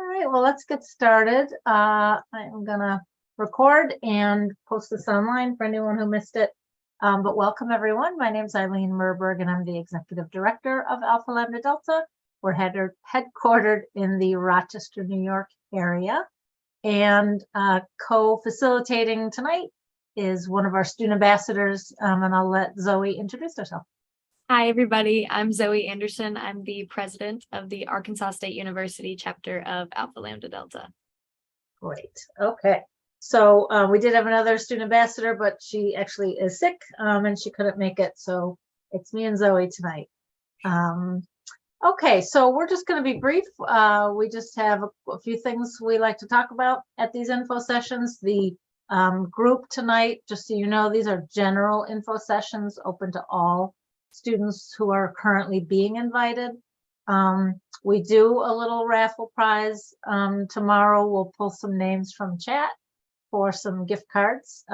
right, well, let's get started. I'm gonna record and post this online for anyone who missed it. But welcome everyone. My name is Eileen Merberg and I'm the Executive Director of Alpha Lambda Delta. We're headquartered in the Rochester, New York area. And co-facilitating tonight is one of our student ambassadors, and I'll let Zoe introduce herself. Hi, everybody. I'm Zoe Anderson. I'm the president of the Arkansas State University chapter of Alpha Lambda Delta. Great. Okay. So we did have another student ambassador, but she actually is sick and she couldn't make it. So it's me and Zoe tonight. Okay, so we're just going to be brief. We just have a few things we like to talk about at these info sessions. The group tonight, just so you know, these are general info sessions open to all students who are currently being invited. We do a little raffle prize tomorrow. We'll pull some names from chat for some gift cards.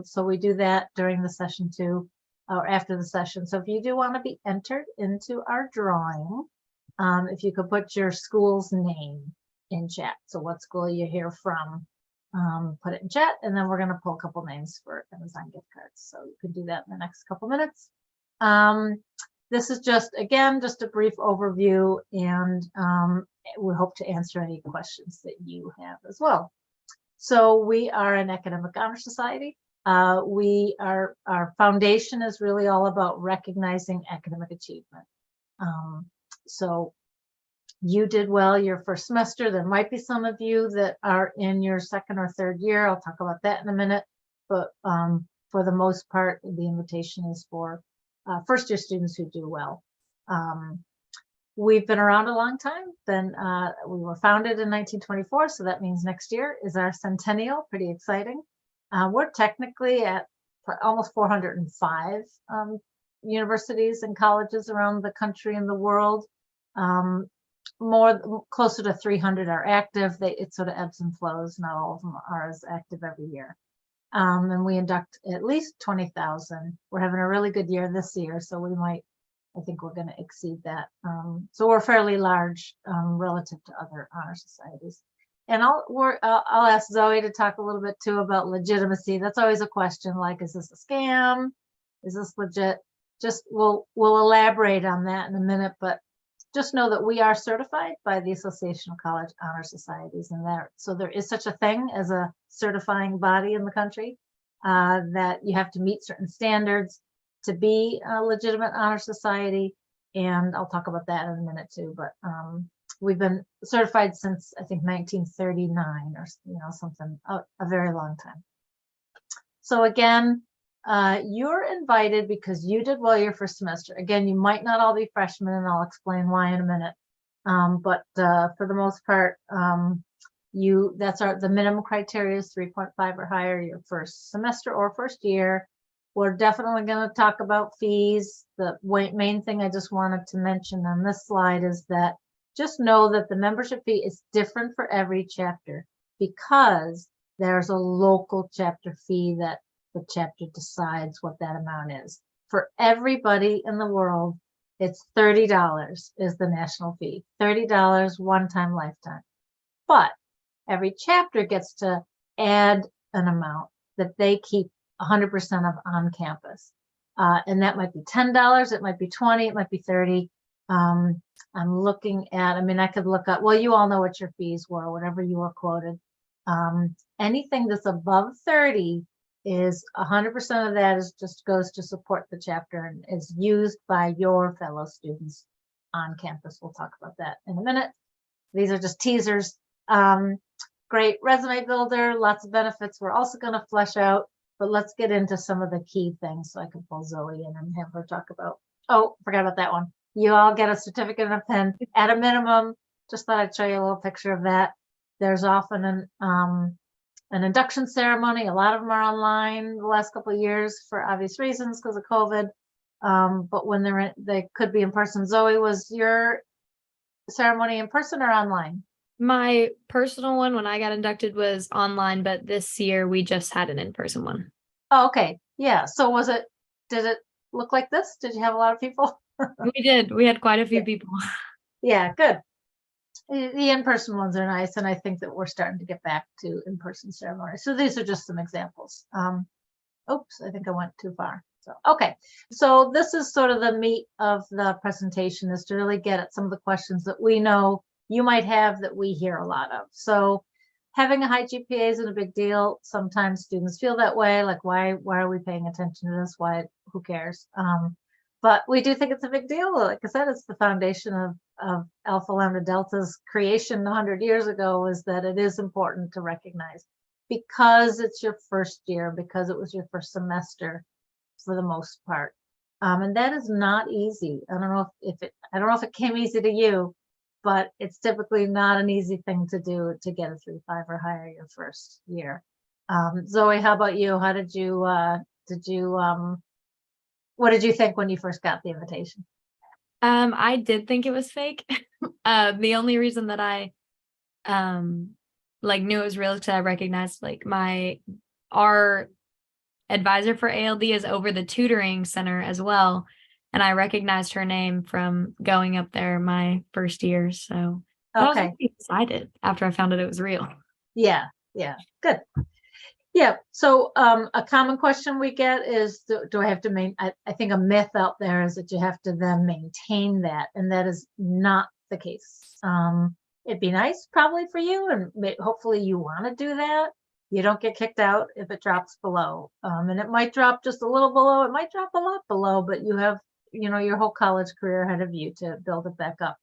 So we do that during the session too, or after the session. So if you do want to be entered into our drawing, if you could put your school's name in chat. So what school you're here from, put it in chat, and then we're going to pull a couple names for Amazon gift cards. So you can do that in the next couple minutes. This is just, again, just a brief overview, and we hope to answer any questions that you have as well. So we are an academic honor society. Our foundation is really all about recognizing academic achievement. So you did well your first semester. There might be some of you that are in your second or third year. I'll talk about that in a minute. But for the most part, the invitation is for first year students who do well. We've been around a long time. We were founded in 1924, so that means next year is our centennial. Pretty exciting. We're technically at almost 405 universities and colleges around the country and the world. Closer to 300 are active. It sort of ebbs and flows. Not all of them are as active every year. And we induct at least 20,000. We're having a really good year this year, so I think we're going to exceed that. So we're fairly large relative to other honor societies. And I'll ask Zoe to talk a little bit too about legitimacy. That's always a question, like, is this a scam? Is this legit? We'll elaborate on that in a minute, but just know that we are certified by the Association of College Honor Societies, and so there is such a thing as a certifying body in the country, that you have to meet certain standards to be a legitimate honor society, and I'll talk about that in a minute too. But we've been certified since I think 1939 or something, a very long time. So again, you're invited because you did well your first semester. Again, you might not all be freshmen, and I'll explain why in a minute. But for the most part, the minimum criteria is 3.5 or higher your first semester or first year. We're definitely going to talk about fees. The main thing I just wanted to mention on this slide is that just know that the membership fee is different for every chapter, because there's a local chapter fee that the chapter decides what that amount is. For everybody in the world, it's $30 is the national fee. $30 one time, lifetime. But every chapter gets to add an amount that they keep 100% of on campus. And that might be $10, it might be $20, it might be $30. I'm looking at, I could look up, well, you all know what your fees were, whatever you were quoted. Anything that's above 30 is 100% of that just goes to support the chapter and is used by your fellow students on campus. We'll talk about that in a minute. These are just teasers. Great resume builder, lots of benefits we're also going to flesh out, but let's get into some of the key things so I can pull Zoe in and have her talk about. Oh, forgot about that one. You all get a certificate and a pen at a minimum. Just thought I'd show you a little picture of that. There's often an induction ceremony. A lot of them are online the last couple of years for obvious reasons because of COVID. But when they could be in person. Zoe, was your ceremony in person or online? My personal one, when I got inducted, was online, but this year we just had an in-person one. Oh, okay. Yeah. So did it look like this? Did you have a lot of people? We did. We had quite a few people. Yeah, good. The in-person ones are nice, and I think that we're starting to get back to in-person ceremonies. So these are just some examples. Oops, I think I went too far. So, okay. So this is sort of the meat of the presentation, is to really get at some of the questions that we know you might have that we hear a lot of. So having a high GPA isn't a big deal. Sometimes students feel that way, like, why are we paying attention to this? Who cares? But we do think it's a big deal. Like I said, it's the foundation of Alpha Lambda Delta's creation 100 years ago, is that it is important to recognize, because it's your first year, because it was your first semester for the most part. And that is not easy. I don't know if it came easy to you, but it's typically not an easy thing to do, to get a 3.5 or higher your first year. Zoe, how about you? How did you, what did you think when you first got the invitation? I did think it was fake. The only reason that I like knew it was real is because I recognized, like, our advisor for ALD is over the tutoring center as well, and I recognized her name from going up there my first year. So I was Okay. really excited after I found out it was real. Yeah, good. Yeah, so a common question we get is, do I have to I think a myth out there is that you have to then maintain that, and that is not the case. It'd be nice probably for you, and hopefully you want to do that. You don't get kicked out if it drops below, and it might drop just a little below, it might drop a lot below, but you have, your whole college career ahead of you to build it back up.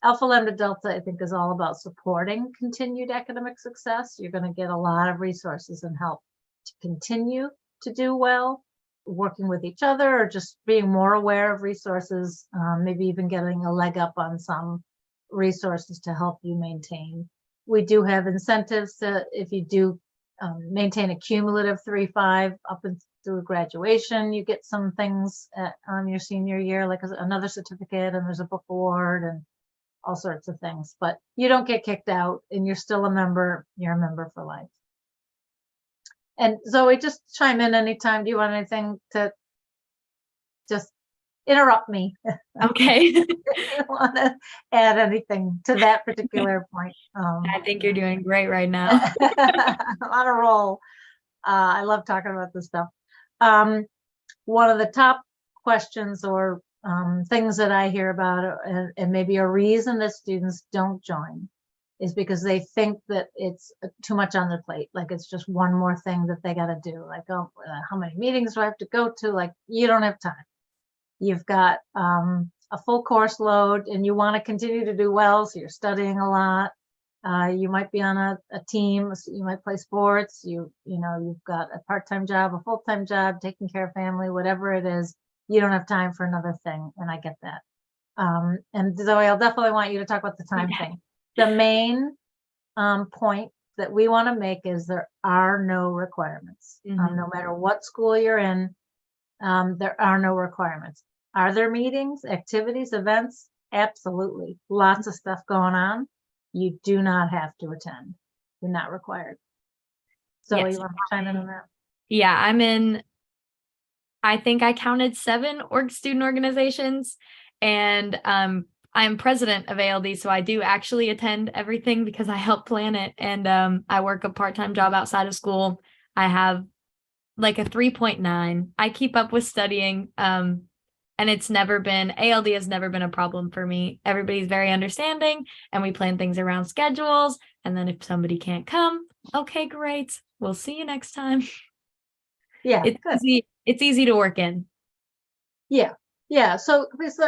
Alpha Lambda Delta, I think, is all about supporting continued academic success. You're going to get a lot of resources and help to continue to do well, working with each other, or just being more aware of resources, maybe even getting a leg up on some resources to help you maintain. We do have incentives to, if you do maintain a cumulative 3.5 up and through graduation, you get some things on your senior year, like another certificate, and there's a book award and all sorts of things, but you don't get kicked out, and you're still a member. You're a member for life. And Zoe, just chime in anytime. Do you want anything to just interrupt me? Okay. If you want to add anything to that particular point? I think you're doing great right now. On a roll. I love talking about this stuff. One of the top questions or things that I hear about, and maybe a reason that students don't join, is because they think that it's too much on their plate. Like, it's just one more thing that they got to do. Like, oh, how many meetings do I have to go to? Like, you don't have time. You've got a full course load, and you want to continue to do well, so you're studying a lot. You might be on a team, so you might play sports. You've got a part-time job, a full-time job, taking care of family, whatever it is. You don't have time for another thing, and I get that. And Zoe, I'll definitely want you to talk about the time thing. The main point that we want to make is there are no requirements. No matter what school you're in, there are no requirements. Are there meetings, activities, events? Absolutely. Lots of stuff going on. You do not have to attend. You're not required. So Yes. you want to chime in on that? Yeah, I'm in, I think I counted 7 student organizations, and I'm president of ALD, so I do actually attend everything because I help plan it, and I work a part-time job outside of school. I have like a 3.9. I keep up with studying, and ALD has never been a problem for me. Everybody's very understanding, and we plan things around schedules, and then if somebody can't come, okay, great. We'll see you next time. Yeah, It's easy to work in. Yeah. So because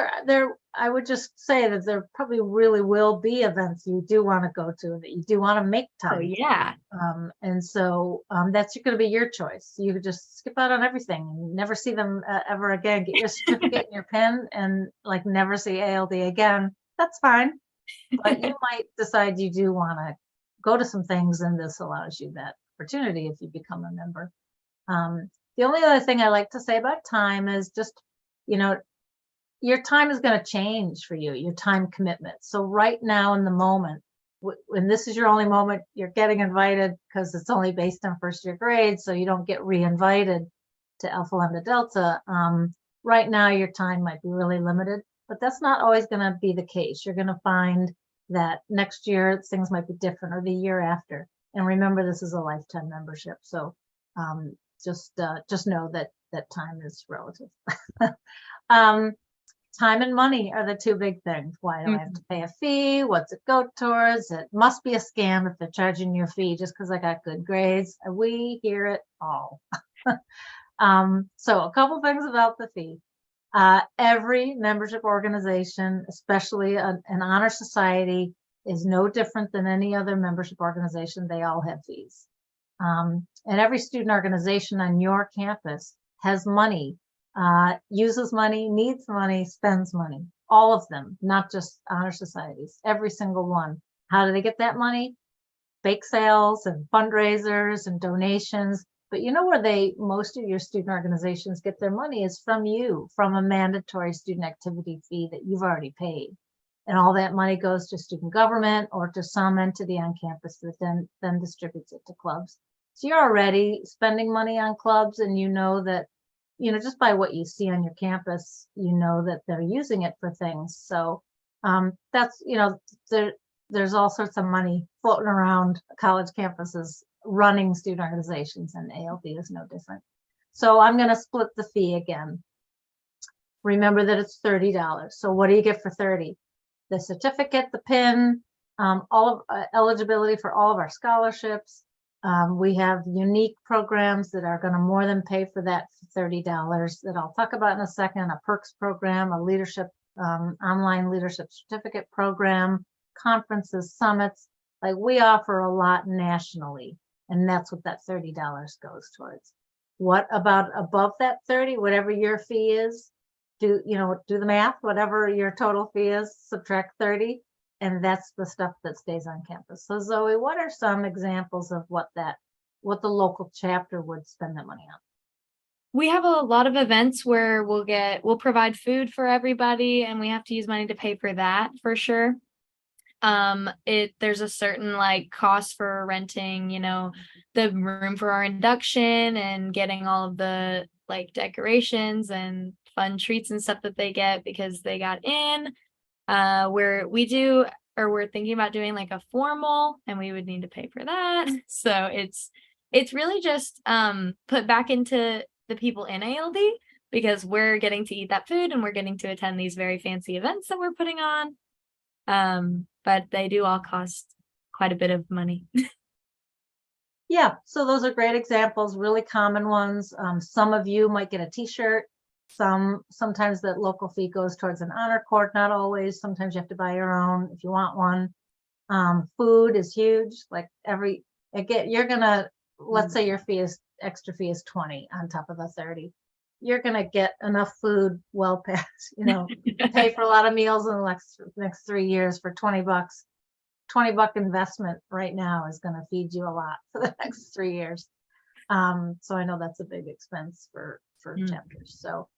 I would just say that there probably really will be events you do want to go to, that you do want to make time. Oh yeah. And so that's going to be your choice. You could just skip out on everything and never see them ever again. Get your certificate and your pen, and like never see ALD again. That's fine. But you might decide you do want to go to some things, and this allows you that opportunity if you become a member. The only other thing I like to say about time is just, your time is going to change for you, your time commitment. So right now in the moment, when this is your only moment, you're getting invited because it's only based on first year grades, so you don't get re-invited to Alpha Lambda Delta. Right now your time might be really limited, but that's not always going to be the case. You're going to find that next year things might be different, or the year after. And remember, this is a lifetime membership. So just know that time is relative. Time and money are the two big things. Why do I have to pay a fee? What's it go towards? It must be a scam if they're charging you a fee just because I got good grades. We hear it all. So a couple things about the fee. Every membership organization, especially an honor society, is no different than any other membership organization. They all have fees. And every student organization on your campus has money, uses money, needs money, spends money. All of them, not just honor societies, every single one. How do they get that money? Bake sales and fundraisers and donations. But you know where most of your student organizations get their money is from you, from a mandatory student activity fee that you've already paid. And all that money goes to student government or to some entity on campus that then distributes it to clubs. So you're already spending money on clubs, and you know that, just by what you see on your campus, you know that they're using it for things. So that's, there's all sorts of money floating around college campuses running student organizations, and ALD is no different. So I'm going to split the fee again. Remember that it's $30. So what do you get for 30? The certificate, the pin, all of eligibility for all of our scholarships. We have unique programs that are going to more than pay for that $30 that I'll talk about in a second. A perks program, a leadership, online leadership certificate program, conferences, summits. Like, we offer a lot nationally, and that's what that $30 goes towards. What about above that 30, whatever your fee is? Do the math, whatever your total fee is, subtract 30, and that's the stuff that stays on campus. So Zoe, what are some examples of what the local chapter would spend that money on? We have a lot of events where we'll provide food for everybody, and we have to use money to pay for that for sure. There's a certain cost for renting, the room for our induction and getting all of the decorations and fun treats and stuff that they get because they got in. We're thinking about doing a formal, and we would need to pay for that. So it's really just put back into the people in ALD, because we're getting to eat that food and we're getting to attend these very fancy events that we're putting on. But they do all cost quite a bit of money. Yeah, so those are great examples, really common ones. Some of you might get a t-shirt. Sometimes that local fee goes towards an honor cord, not always. Sometimes you have to buy your own if you want one. Food is huge. Let's say your extra fee is 20 on top of the 30. You're gonna get enough food well past, pay for a lot of meals in the next 3 years for $20. $20 investment right now is going to feed you a lot for the next 3 years. So I know that's a big expense for chapters. So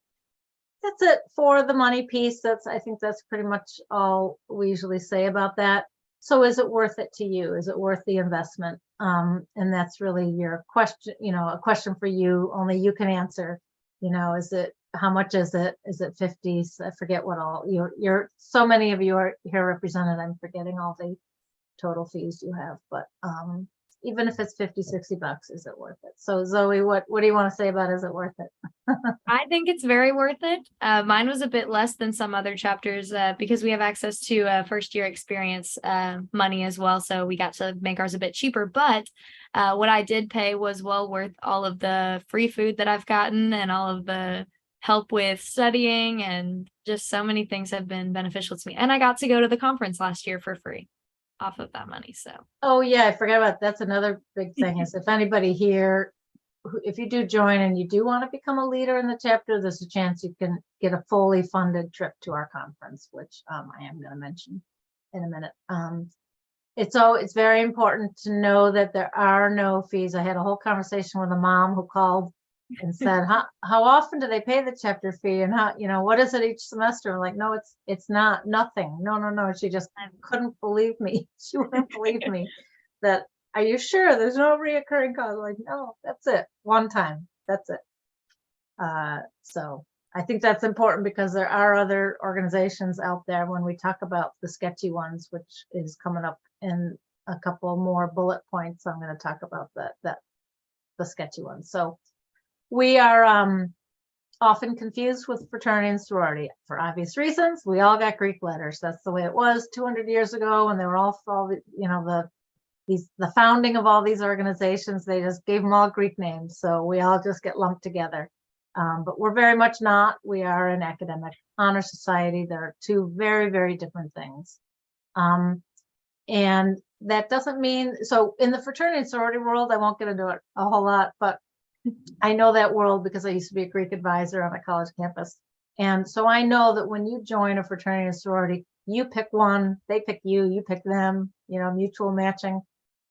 that's it for the money piece. I think that's pretty much all we usually say about that. So is it worth it to you? Is it worth the investment? And that's really your question, a question for you, only you can answer. How much is it? Is it 50? I forget what all you're so many of you are here represented. I'm forgetting all the total fees you have, but even if it's $50, $60, is it worth it? So Zoe, what do you want to say about is it worth it? I think it's very worth it. Mine was a bit less than some other chapters because we have access to first year experience money as well. So we got to make ours a bit cheaper, but what I did pay was well worth all of the free food that I've gotten and all of the help with studying, and just so many things have been beneficial to me. And I got to go to the conference last year for free off of that money. So oh yeah, I forgot about that's another big thing is if anybody here, if you do join and you do want to become a leader in the chapter, there's a chance you can get a fully funded trip to our conference, which I am going to mention in a minute. It's very important to know that there are no fees. I had a whole conversation with a mom who called and said, how often do they pay the chapter fee, and what is it each semester? I'm like, no, it's not nothing. No. She just couldn't believe me. She wouldn't believe me that, are you sure there's no reoccurring cost? I'm like, no, that's it. One time. That's it. So I think that's important because there are other organizations out there when we talk about the sketchy ones, which is coming up in a couple more bullet points. I'm going to talk about the sketchy ones. So we are often confused with fraternity and sorority for obvious reasons. We all got Greek letters. That's the way it was 200 years ago when they were all, the founding of all these organizations. They just gave them all Greek names. So we all just get lumped together. But we're very much not. We are an academic honor society. There are two very, very different things. And that doesn't mean, so in the fraternity and sorority world, I won't get into it a whole lot, but I know that world because I used to be a Greek advisor on a college campus. And so I know that when you join a fraternity and sorority, you pick one, they pick you, you pick them, mutual matching.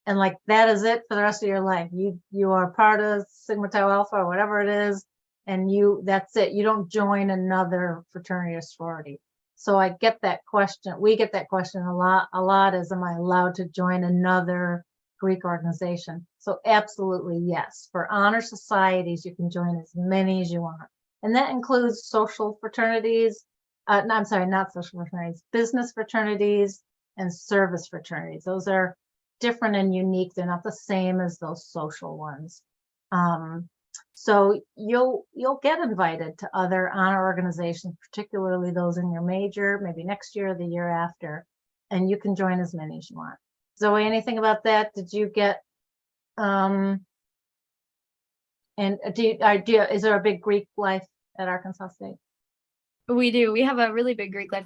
And like, that is it for the rest of your life. You are part of Sigma Tau Alpha or whatever it is. And that's it. You don't join another fraternity or sorority. So I get that question. We get that question a lot is, am I allowed to join another Greek organization? So absolutely, yes. For honor societies, you can join as many as you want. And that includes social fraternities. No, I'm sorry, not social fraternities, business fraternities and service fraternities. Those are different and unique. They're not the same as those social ones. So you'll get invited to other honor organizations, particularly those in your major, maybe next year or the year after, and you can join as many as you want. Zoe, anything about that? Did you get, and is there a big Greek life at Arkansas State? We do. We have a really big Greek life.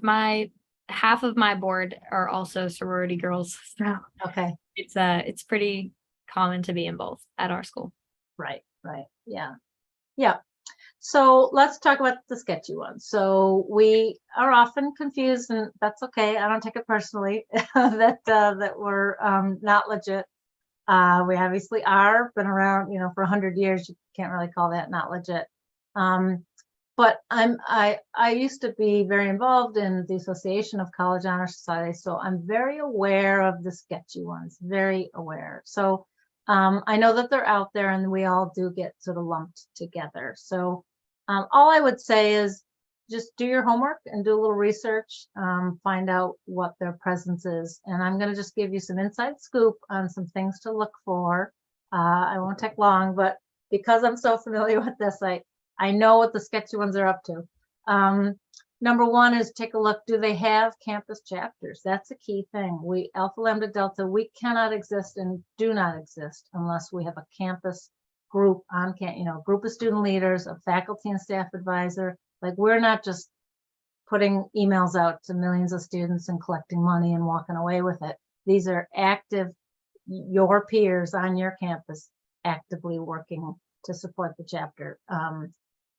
Half of my board are also sorority girls. So okay, it's pretty common to be in both at our school. Right. Yeah. So let's talk about the sketchy ones. So we are often confused, and that's okay. I don't take it personally that we're not legit. We obviously are, been around, for 100 years. You can't really call that not legit. But I used to be very involved in the Association of College Honor Societies, so I'm very aware of the sketchy ones, very aware. So I know that they're out there, and we all do get sort of lumped together. So all I would say is just do your homework and do a little research, find out what their presence is. And I'm going to just give you some inside scoop on some things to look for. I won't take long, but because I'm so familiar with this, I know what the sketchy ones are up to. Number one is take a look. Do they have campus chapters? That's a key thing. We, Alpha Lambda Delta, we cannot exist and do not exist unless we have a campus group on group of student leaders, a faculty and staff advisor. Like, we're not just putting emails out to millions of students and collecting money and walking away with it. These are active, your peers on your campus actively working to support the chapter.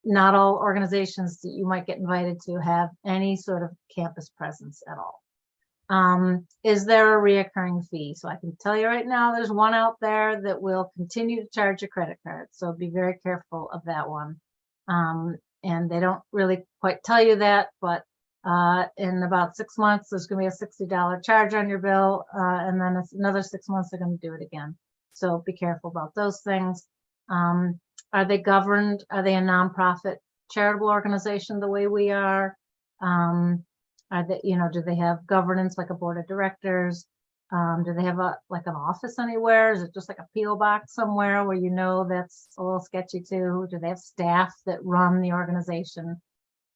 Not all organizations that you might get invited to have any sort of campus presence at all. Is there a reoccurring fee? So I can tell you right now, there's one out there that will continue to charge a credit card. So be very careful of that one. And they don't really quite tell you that, but in about 6 months, there's going to be a $60 charge on your bill. And then it's another 6 months, they're going to do it again. So be careful about those things. Are they governed? Are they a nonprofit charitable organization the way we are? Are they, do they have governance like a board of directors? Do they have like an office anywhere? Is it just like a PO box somewhere where that's a little sketchy too? Do they have staff that run the organization?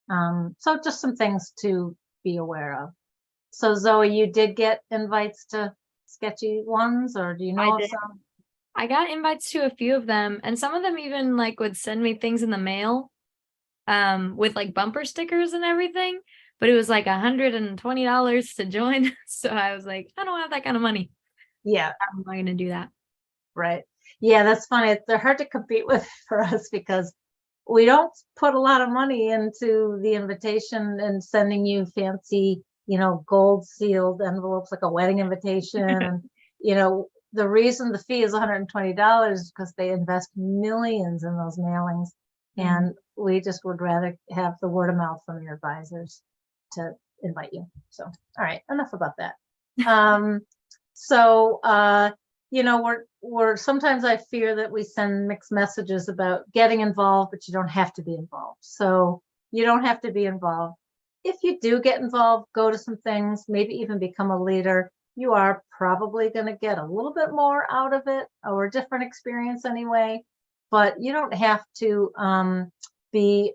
So just some things to be aware of. So Zoe, you did get invites to sketchy ones, or do you know of some? I got invites to a few of them, and some of them even would send me things in the mail with bumper stickers and everything, but it was $120 to join. So I was like, I don't have that kind of money. Yeah. How am I going to do that? Right. Yeah, that's funny. They're hard to compete with for us because we don't put a lot of money into the invitation and sending you fancy, gold sealed envelopes like a wedding invitation. And, the reason the fee is $120 is because they invest millions in those mailings. And we just would rather have the word of mouth from your advisors to invite you. So, all right, enough about that. We're sometimes I fear that we send mixed messages about getting involved, but you don't have to be involved. So, You don't have to be involved. If you do get involved, go to some things, maybe even become a leader, you are probably going to get a little bit more out of it, or a different experience anyway, but you don't have to be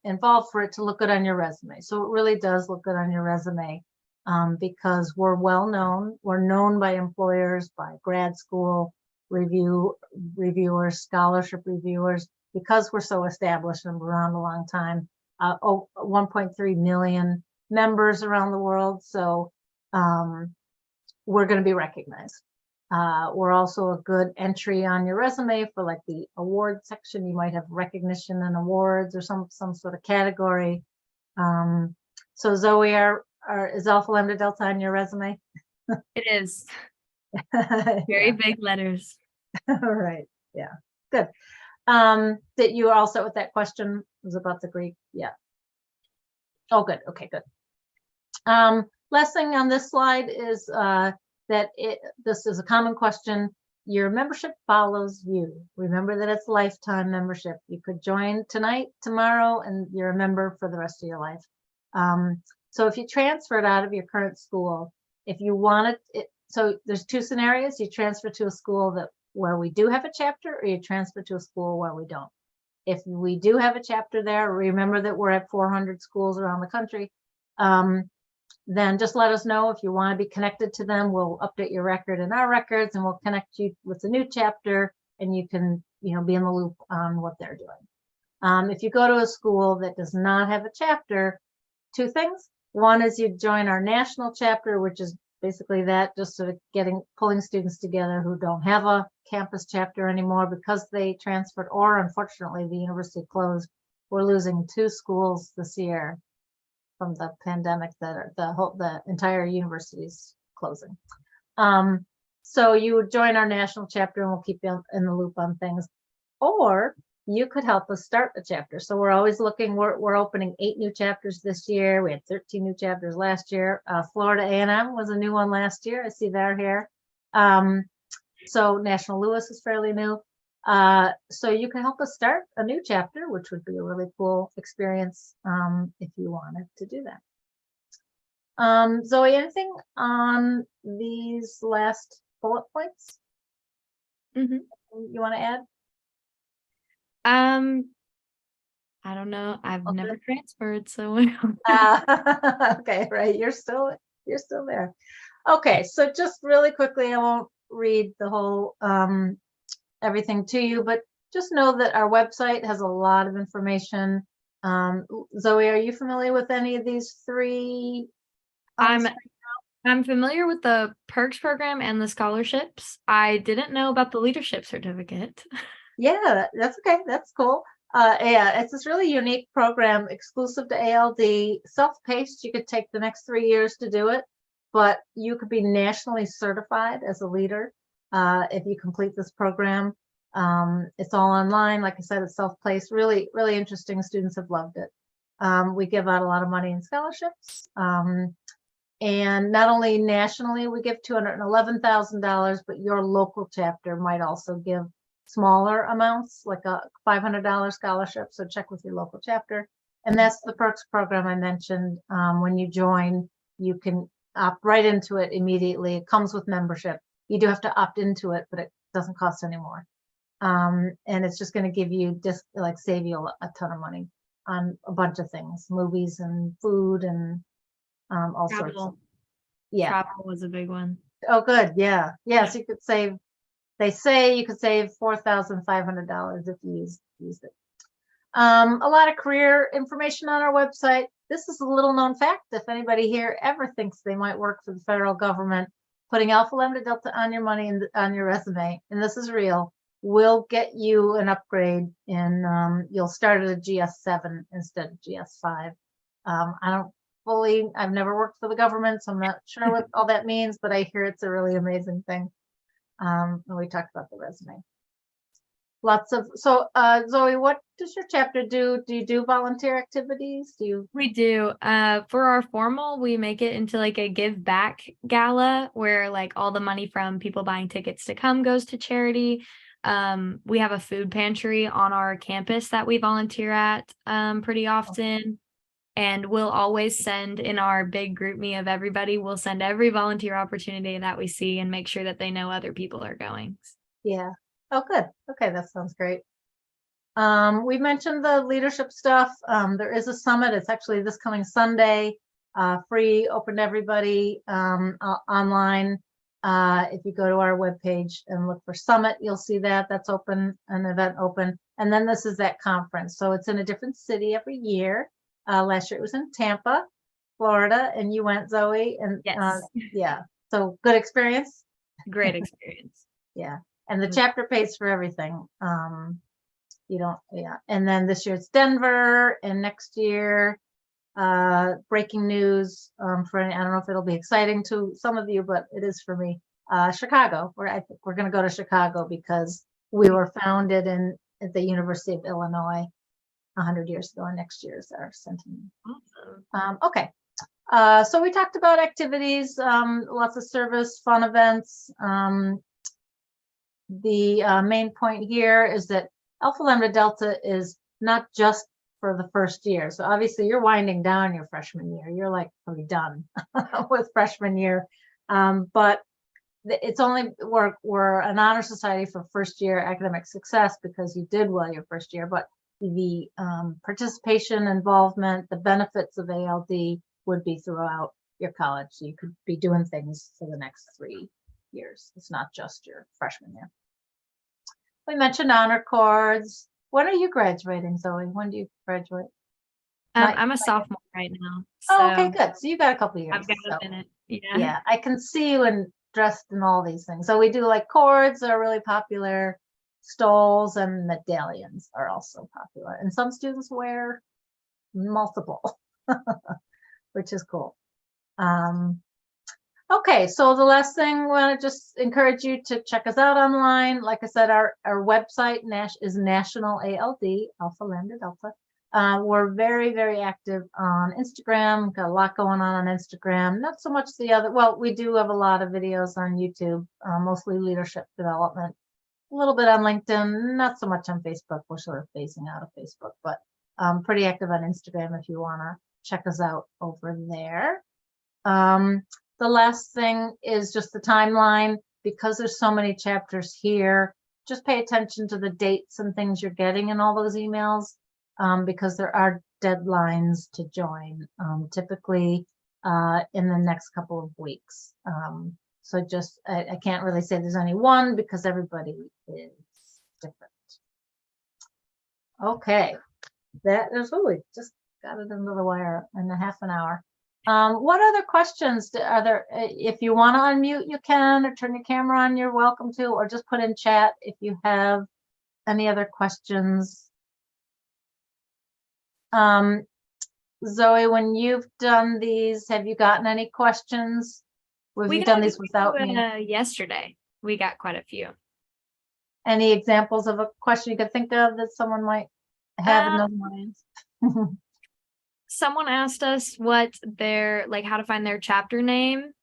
involved for it to look good on your resume. So it really does look good on your resume, because we're well known. We're known by employers, by grad school reviewers, scholarship reviewers, because we're so established and around a long time. 1.3 million members around the world. So we're going to be recognized. We're also a good entry on your resume for like the award section. You might have recognition and awards or some sort of category. So Zoe, is Alpha Lambda Delta on your resume? It is. Very big letters. All right. Yeah. Good. That you are all set with that question? Was about the Greek? Yeah. Oh, good. Okay, good. Last thing on this slide is this is a common question. Your membership follows you. Remember that it's lifetime membership. You could join tonight, tomorrow, and you're a member for the rest of your life. So if you transferred out of your current school, if you wanted it, so there's two scenarios. You transfer to a school where we do have a chapter, or you transfer to a school where we don't. If we do have a chapter there, remember that we're at 400 schools around the country. Then just let us know if you want to be connected to them. We'll update your record in our records, and we'll connect you with a new chapter, and you can, be in the loop on what they're doing. If you go to a school that does not have a chapter, two things. One is you join our national chapter, which is basically that, just sort of pulling students together who don't have a campus chapter anymore because they transferred, or unfortunately the university closed. We're losing 2 schools this year from the pandemic that the entire university's closing. So you would join our national chapter, and we'll keep you in the loop on things. Or you could help us start a chapter. So we're always looking. We're opening 8 new chapters this year. We had 13 new chapters last year. Florida A&M was a new one last year. I see that here. So National Louis is fairly new. So you can help us start a new chapter, which would be a really cool experience if you wanted to do that. Zoe, anything on these last bullet points you want to add? I don't know. I've Okay. never transferred, so Okay, right. You're still there. Okay, so just really quickly, I won't read the whole everything to you, but just know that our website has a lot of information. Zoe, are you familiar with any of these 3? I'm familiar with the perks program and the scholarships. I didn't know about the leadership certificate. Yeah, that's okay. That's cool. Yeah, it's this really unique program exclusive to ALD, self-paced. You could take the next 3 years to do it, but you could be nationally certified as a leader if you complete this program. It's all online. Like I said, it's self-paced. Really, really interesting. Students have loved it. We give out a lot of money in scholarships. And not only nationally, we give $211,000, but your local chapter might also give smaller amounts, like a $500 scholarship. So check with your local chapter. And that's the perks program I mentioned. When you join, you can opt right into it immediately. It comes with membership. You do have to opt into it, but it doesn't cost any more. And it's just going to give you save you a ton of money on a bunch of things, movies and food and all sorts of. Yeah. Travel was a big one. Oh, good. Yeah. Yes, you could save. They say you could save $4,500 if you use it. A lot of career information on our website. This is a little known fact. If anybody here ever thinks they might work for the federal government, putting Alpha Lambda Delta on your money and on your resume, and this is real, will get you an upgrade in, you'll start at a GS7 instead of GS5. I've never worked for the government, so I'm not sure what all that means, but I hear it's a really amazing thing. And we talked about the resume. So Zoe, what does your chapter do? Do you do volunteer activities? We do. For our formal, we make it into like a give back gala where like all the money from people buying tickets to come goes to charity. we have a food pantry on our campus that we volunteer at pretty often. And we'll always send in our big group me of everybody, we'll send every volunteer opportunity that we see and make sure that they know other people are going. Yeah. Oh, good. Okay, that sounds great. We mentioned the leadership stuff. There is a summit. It's actually this coming Sunday, free, open to everybody, online. If you go to our webpage and look for summit, you'll see that that's open, an event open. And then this is that conference. So it's in a different city every year. Last year it was in Tampa, Florida, and you went, Zoe, and Yes. yeah. So good experience. Great experience. Yeah. And the chapter pays for everything. You don't, yeah. And then this year it's Denver, and next year, breaking news for, I don't know if it'll be exciting to some of you, but it is for me. Chicago, where I think we're going to go to Chicago because we were founded at the University of Illinois 100 years ago, and next year is our centennial. Awesome. Okay. So we talked about activities, lots of service, fun events. The main point here is that Alpha Lambda Delta is not just for the first year. So obviously you're winding down your freshman year. You're like pretty done with freshman year. But it's only, we're an honor society for first year academic success because you did well your first year, but the participation, involvement, the benefits of ALD would be throughout your college. So you could be doing things for the next 3 years. It's not just your freshman year. We mentioned honor cords. When are you graduating, Zoe? When do you graduate? I'm a sophomore right now. Oh, okay, so good. So you got a couple years. I've got so, a minute. Yeah. yeah, I can see you in dressed in all these things. So we do like cords are really popular. Stoles and medallions are also popular. And some students wear multiple, which is cool. Okay, so the last thing, I want to just encourage you to check us out online. Like I said, our website is National ALD, Alpha Lambda Delta. We're very, very active on Instagram. Got a lot going on Instagram. Not so much the other, well, we do have a lot of videos on YouTube, mostly leadership development. A little bit on LinkedIn, not so much on Facebook. We're sort of phasing out of Facebook, but pretty active on Instagram if you want to check us out over there. The last thing is just the timeline. Because there's so many chapters here, just pay attention to the dates and things you're getting in all those emails, because there are deadlines to join, typically in the next couple of weeks. So just, I can't really say there's only one because everybody is different. Okay, that is, oh, we just got it under the wire in a half an hour. What other questions are there? If you want to unmute, you can, or turn your camera on, you're welcome to, or just put in chat if you have any other questions. Zoe, when you've done these, have you gotten any questions? Have you done these without me? Yesterday, we got quite a few. Any examples of a question you could think of that someone might have in those minds? Someone asked us what their, like, how to find their chapter name.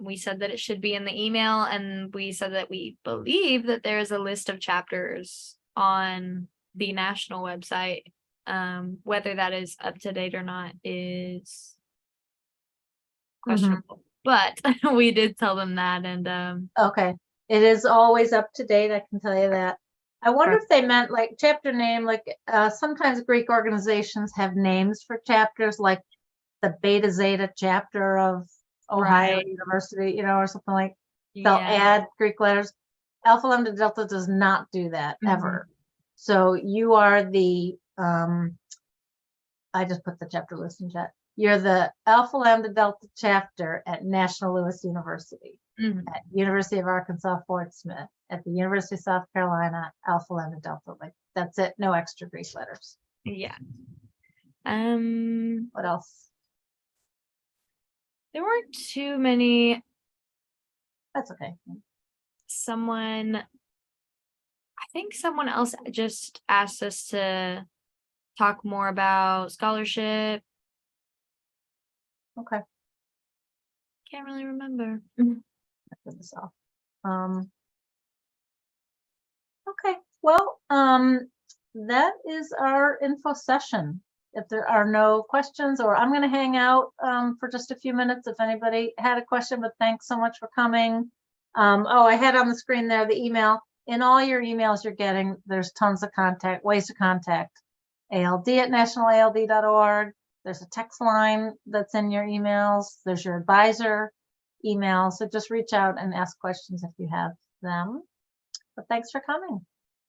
We said that it should be in the email, and we said that we believe that there is a list of chapters on the national website. Whether that is up to date or not is questionable, but we did tell them that. And okay, it is always up to date, I can tell you that. I wonder if they meant like chapter name, like sometimes Greek organizations have names for chapters, like the Beta Zeta chapter of Ohio University, you know, or something like. They'll add Greek letters. Alpha Lambda Delta does not do that ever. So you are the I just put the chapter list in chat. You're the Alpha Lambda Delta chapter at National Louis University, at University of Arkansas Fort Smith, at the University of South Carolina, Alpha Lambda Delta. Like that's it, no extra Greek letters. Yeah. What else? There weren't too many. That's okay. I think someone else just asked us to talk more about scholarship. Okay. Can't really remember. This off. Okay, well, that is our info session. If there are no questions, or I'm gonna hang out for just a few minutes if anybody had a question, but thanks so much for coming. Oh, I had on the screen there the email. In all your emails you're getting, there's tons of ways to contact ALD@nationalald.org. There's a text line that's in your emails. There's your advisor email. So just reach out and ask questions if you have them. But thanks for coming.